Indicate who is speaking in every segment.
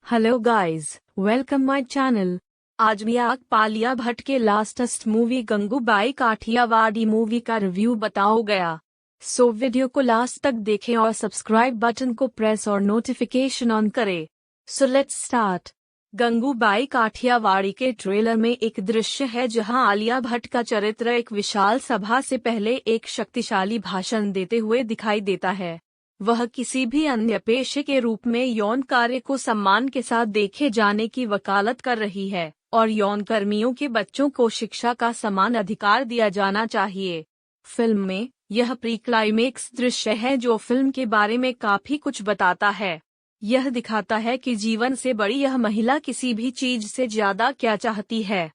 Speaker 1: Hello guys, welcome my channel. आज मैं आपको आलिया भट्ट के latest movie Gangubai Kathiawadi movie का रिव्यू बताओ गया। सो वीडियो को लास्ट तक देखें और सब्सक्राइब बटन को प्रेस और नोटिफिकेशन ऑन करें। So let's start. Gangubai Kathiawadi के ट्रेलर में एक दृश्य है जहां आलिया भट्ट का चरित्र एक विशाल सभा से पहले एक शक्तिशाली भाषण देते हुए दिखाई देता है। वह किसी भी अन्य पेशे के रूप में यौन कार्य को सम्मान के साथ देखे जाने की वकालत कर रही है और यौन कर्मियों के बच्चों को शिक्षा का समान अधिकार दिया जाना चाहिए। फिल्म में यह प्री क्लाइमेक्स दृश्य है जो फिल्म के बारे में काफी कुछ बताता है। यह दिखाता है कि जीवन से बड़ी यह महिला किसी भी चीज से ज्यादा क्या चाहती है।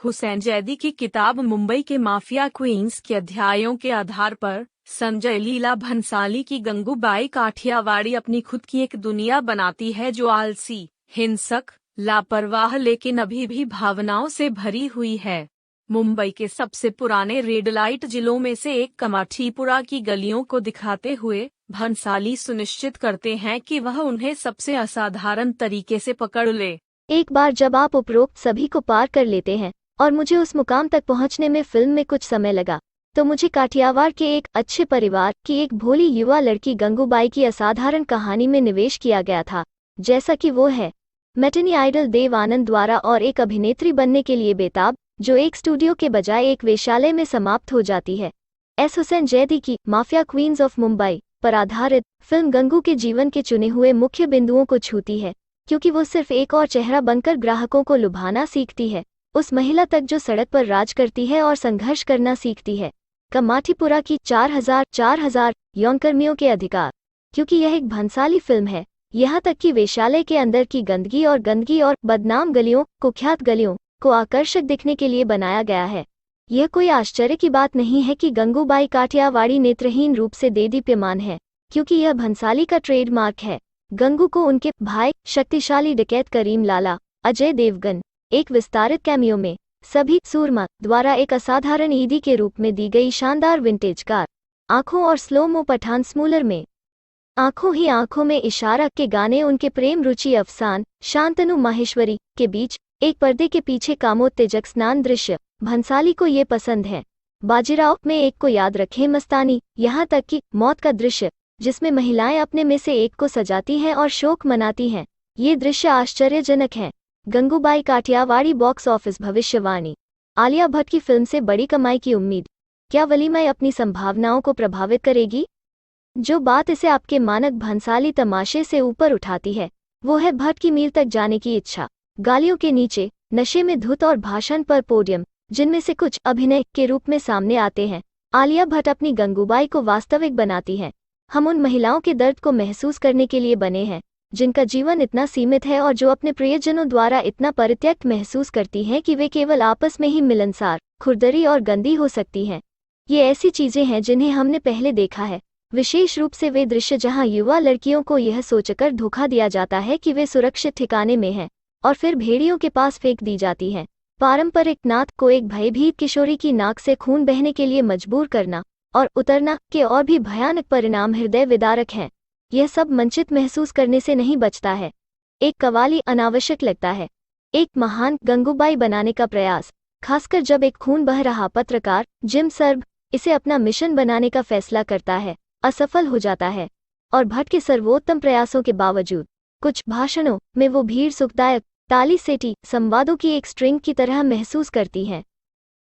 Speaker 1: हुसैन जैदी की किताब मुंबई के माफिया क्वींस के अध्यायों के आधार पर संजय लीला भंसाली की गंगूबाई काठियावाड़ी अपनी खुद की एक दुनिया बनाती है जो आलसी, हिंसक, लापरवाह लेकिन अभी भी भावनाओं से भरी हुई है। मुंबई के सबसे पुराने रेड लाइट जिलों में से एक कमाठीपुरा की गलियों को दिखाते हुए भंसाली सुनिश्चित करते हैं कि वह उन्हें सबसे असाधारण तरीके से पकड़ ले।
Speaker 2: एक बार जब आप उपरोक्त सभी को पार कर लेते हैं और मुझे उस मुकाम तक पहुंचने में फिल्म में कुछ समय लगा, तो मुझे काठियावाड़ के एक अच्छे परिवार की एक भोली युवा लड़की गंगूबाई की असाधारण कहानी में निवेश किया गया था, जैसा कि वो है मैटिनी आइडल देव आनंद द्वारा और एक अभिनेत्री बनने के लिए बेताब, जो एक स्टूडियो के बजाय एक वेश्यालय में समाप्त हो जाती है। एस हुसैन जैदी की माफिया क्वींस ऑफ मुंबई पर आधारित फिल्म गंगू के जीवन के चुने हुए मुख्य बिंदुओं को छूती है, क्योंकि वो सिर्फ एक और चेहरा बनकर ग्राहकों को लुभाना सीखती है, उस महिला तक जो सड़क पर राज करती है और संघर्ष करना सीखती है। कमाठीपुरा की 4000 यौनकर्मियों के अधिकार। क्योंकि यह एक भंसाली फिल्म है, यहाँ तक कि वेश्यालय के अंदर की गंदगी और बदनाम गलियों, कुख्यात गलियों को आकर्षक दिखने के लिए बनाया गया है। यह कोई आश्चर्य की बात नहीं है कि गंगूबाई काठियावाड़ी नेत्रहीन रूप से देदीप्यमान है, क्योंकि यह भंसाली का ट्रेडमार्क है। गंगू को उनके भाई शक्तिशाली डकैत करीम लाला अजय देवगन एक विस्तारित कैमियो में सभी सूरमा द्वारा एक असाधारण ईदी के रूप में दी गई शानदार विंटेज कार, आंखों और स्लोमो पठान स्मूलर में आंखों ही आंखों में इशारा के गाने उनके प्रेम रुचि अफसान शांतनु माहेश्वरी के बीच एक पर्दे के पीछे कामोत्तेजक स्नान दृश्य भंसाली को ये पसंद है। बाजीराव में एक को याद रखें मस्तानी, यहाँ तक कि मौत का दृश्य जिसमें महिलाएं अपने में से एक को सजाती हैं और शोक मनाती हैं, ये दृश्य आश्चर्यजनक हैं। गंगूबाई काठियावाड़ी बॉक्स ऑफिस भविष्यवाणी। आलिया भट्ट की फिल्म से बड़ी कमाई की उम्मीद। क्या वलीमाएं अपनी संभावनाओं को प्रभावित करेगी? जो बात इसे आपके मानक भंसाली तमाशे से ऊपर उठाती है वो है भट्ट की मील तक जाने की इच्छा। गालियों के नीचे, नशे में धुत और भाषण पर पोडियम, जिनमें से कुछ अभिनय के रूप में सामने आते हैं, आलिया भट्ट अपनी गंगूबाई को वास्तविक बनाती हैं। हम उन महिलाओं के दर्द को महसूस करने के लिए बने हैं जिनका जीवन इतना सीमित है और जो अपने प्रियजनों द्वारा इतना परित्यक्त महसूस करती हैं कि वे केवल आपस में ही मिलनसार, खुरदरी और गंदी हो सकती हैं। ये ऐसी चीजें हैं जिन्हें हमने पहले देखा है, विशेष रूप से वे दृश्य जहां युवा लड़कियों को यह सोचकर धोखा दिया जाता है कि वे सुरक्षित ठिकाने में हैं और फिर भेड़ियों के पास फेंक दी जाती हैं। पारंपरिक नाथ को एक भयभीत किशोरी की नाक से खून बहने के लिए मजबूर करना और उतरना के और भी भयानक परिणाम हृदय विदारक हैं। यह सब मंचित महसूस करने से नहीं बचता है। एक कवाली अनावश्यक लगता है। एक महान गंगूबाई बनाने का प्रयास, खासकर जब एक खून बह रहा पत्रकार जिम सर्ब इसे अपना मिशन बनाने का फैसला करता है, असफल हो जाता है। और भट्ट के सर्वोत्तम प्रयासों के बावजूद कुछ भाषणों में वो भीड़ सुखदायक ताली सेटी संवादों की एक स्ट्रिंग की तरह महसूस करती हैं।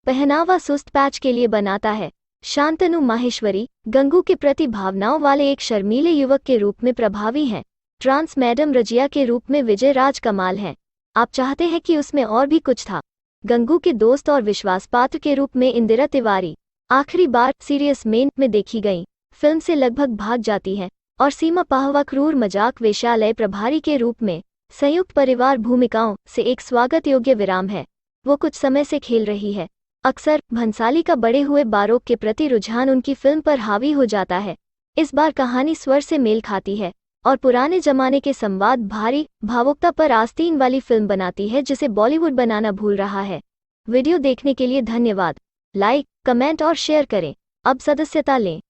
Speaker 2: पहनावा सुस्त पैच के लिए बनाता है। शांतनु माहेश्वरी गंगू के प्रति भावनाओं वाले एक शर्मीले युवक के रूप में प्रभावी हैं। ट्रांस मैडम रजिया के रूप में विजय राज कमाल हैं। आप चाहते हैं कि उसमें और भी कुछ था। गंगू के दोस्त और विश्वासपात्र के रूप में इंदिरा तिवारी आखिरी बार सीरियस मेन में देखी गई फिल्म से लगभग भाग जाती हैं और सीमा पाहवा क्रूर मजाक वेश्यालय प्रभारी के रूप में संयुक्त परिवार भूमिकाओं से एक स्वागत योग्य विराम है। वो कुछ समय से खेल रही है। अक्सर भंसाली का बढ़े हुए बारोक के प्रति रुझान उनकी फिल्म पर हावी हो जाता है। इस बार कहानी स्वर से मेल खाती है और पुराने जमाने के संवाद भारी भावुकता पर आस्तीन वाली फिल्म बनाती है जिसे बॉलीवुड बनाना भूल रहा है। वीडियो देखने के लिए धन्यवाद। लाइक, कमेंट और शेयर करें। अब सदस्यता लें।